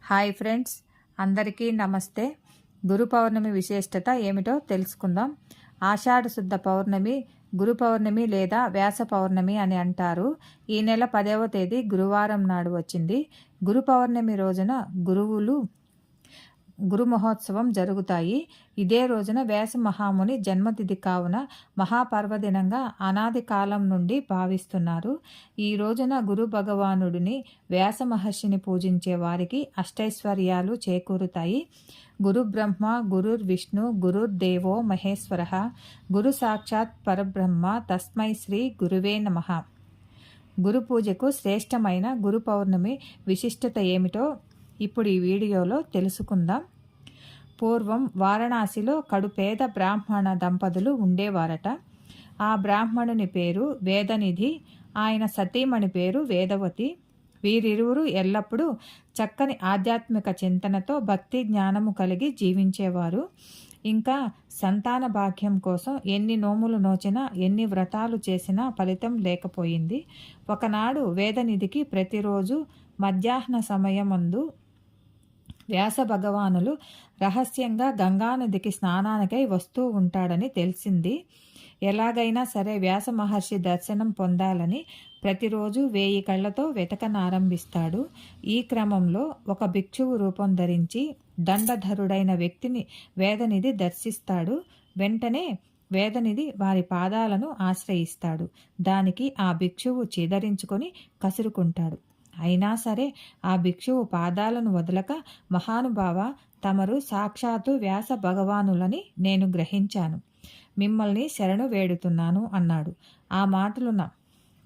Hi friends, అందరికీ నమస్తే. గురు పౌర్ణమి విశిష్టత ఏమిటో తెలుసుకుందాం. ఆషాఢ శుద్ధ పౌర్ణమి గురు పౌర్ణమి లేదా వ్యాస పౌర్ణమి అని అంటారు. ఈ నెల 10వ తేదీ గురువారం నాడు వచ్చింది. గురు పౌర్ణమి రోజున గురు మహోత్సవం జరుగుతాయి. ఇదే రోజున వ్యాస మహాముని జన్మతిథి కావున మహాపర్వదినంగా అనాది కాలం నుండి భావిస్తున్నారు. ఈ రోజున గురు భగవానుడిని వ్యాస మహర్షిని పూజించే వారికి అష్టైశ్వర్యాలు చేకూరుతాయి. గురు బ్రహ్మ గురుర్ విష్ణు గురుర్ దేవో మహేశ్వర గురు సాక్షాత్ పరబ్రహ్మ తస్మై శ్రీ గురువే నమః. గురు పూజకు శ్రేష్టమైన గురు పౌర్ణమి విశిష్టత ఏమిటో ఇప్పుడు ఈ వీడియోలో తెలుసుకుందాం. పూర్వం వారణాసిలో కడుపేద బ్రాహ్మణ దంపతులు ఉండేవారట. ఆ బ్రాహ్మణుని పేరు వేదనిధి, ఆయన సతీమణి పేరు వేదవతి. వీరిరువురు ఎల్లప్పుడూ చక్కని ఆధ్యాత్మిక చింతనతో భక్తి జ్ఞానము కలిగి జీవించేవారు. ఇంకా సంతాన భాగ్యం కోసం ఎన్ని నోములు నోచినా ఎన్ని వ్రతాలు చేసినా ఫలితం లేకపోయింది. ఒకనాడు వేదనిధికి ప్రతిరోజు మధ్యాహ్న సమయమందు వ్యాస భగవానులు రహస్యంగా గంగానదికి స్నానానికై వస్తూ ఉంటాడని తెలిసింది. ఎలాగైనా సరే వ్యాస మహర్షి దర్శనం పొందాలని ప్రతిరోజు 1000 కళ్ళతో వెతకనారంభిస్తాడు. ఈ క్రమంలో ఒక భిక్షువు రూపం ధరించి దండధరుడైన వ్యక్తిని వేదనిధి దర్శిస్తాడు. వెంటనే వేదనిధి వారి పాదాలను ఆశ్రయిస్తాడు. దానికి ఆ భిక్షువు చీదరించుకొని కసురుకుంటాడు. అయినా సరే ఆ భిక్షువు పాదాలను వదలక, మహానుభావ, తమరు సాక్షాత్తు వ్యాస భగవానులని నేను గ్రహించాను, మిమ్మల్ని శరణు వేడుతున్నాను అన్నాడు. ఆ మాటలు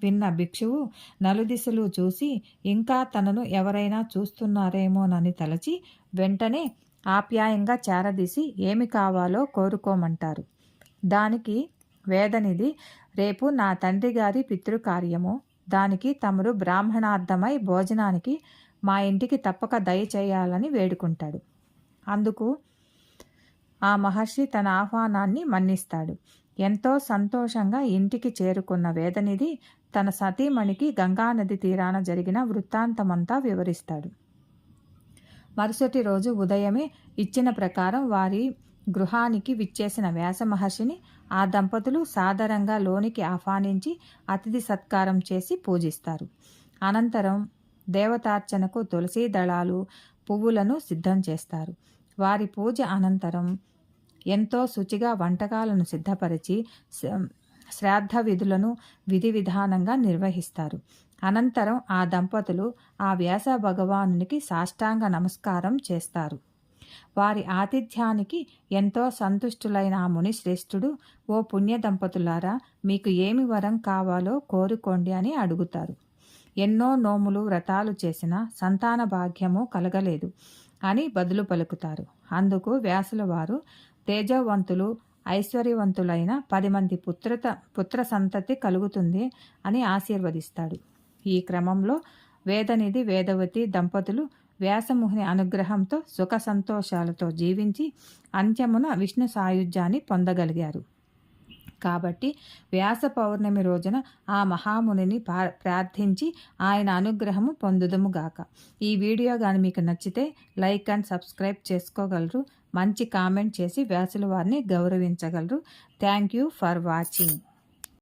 విన్న భిక్షువు నలుదిశలు చూసి ఇంకా తనను ఎవరైనా చూస్తున్నారేమోనని తలచి వెంటనే ఆప్యాయంగా చేరదీసి ఏమి కావాలో కోరుకోమంటారు. దానికి వేదనిధి, రేపు నా తండ్రి గారి పితృకార్యము, దానికి తమరు బ్రాహ్మణార్థమై భోజనానికి మా ఇంటికి తప్పక దయచేయాలని వేడుకుంటాడు. అందుకు ఆ మహర్షి తన ఆహ్వానాన్ని మన్నిస్తాడు. ఎంతో సంతోషంగా ఇంటికి చేరుకున్న వేదనిధి తన సతీమణికి గంగానది తీరాన జరిగిన వృత్తాంతమంతా వివరిస్తాడు. మరుసటి రోజు ఉదయమే ఇచ్చిన ప్రకారం వారి గృహానికి విచ్చేసిన వ్యాస మహర్షిని ఆ దంపతులు సాదరంగా లోనికి ఆహ్వానించి అతిథి సత్కారం చేసి పూజిస్తారు. అనంతరం దేవతార్చనకు తులసీ దళాలు, పువ్వులను సిద్ధం చేస్తారు. వారి పూజ అనంతరం ఎంతో శుచిగా వంటకాలను సిద్ధపరిచి శ్రాద్ధ విధులను విధి విధానంగా నిర్వహిస్తారు. అనంతరం ఆ దంపతులు ఆ వ్యాస భగవానునికి సాష్టాంగ నమస్కారం చేస్తారు. వారి ఆతిథ్యానికి ఎంతో సంతుష్టులైన ఆ ముని శ్రేష్ఠుడు, ఓ పుణ్య దంపతులారా, మీకు ఏమి వరం కావాలో కోరుకోండి అని అడుగుతారు. ఎన్నో నోములు వ్రతాలు చేసినా సంతాన భాగ్యము కలగలేదు అని బదులు పలుకుతారు. అందుకు వ్యాసుల వారు తేజవంతులు ఐశ్వర్యవంతులైన 10 మంది పుత్ర సంతతి కలుగుతుంది అని ఆశీర్వదిస్తాడు. ఈ క్రమంలో వేదనిధి వేదవతి దంపతులు వ్యాసముని అనుగ్రహంతో సుఖ సంతోషాలతో జీవించి అంత్యమున విష్ణు సాయుధ్యాన్ని పొందగలిగారు. కాబట్టి వ్యాస పౌర్ణమి రోజున ఆ మహామునిని ప్రార్థించి ఆయన అనుగ్రహము పొందుదుముగాక. ఈ వీడియో కానీ మీకు నచ్చితే లైక్ అండ్ సబ్స్క్రైబ్ చేసుకోగలరు. మంచి కామెంట్ చేసి వ్యాసుల వారిని గౌరవించగలరు. Thank you for watching.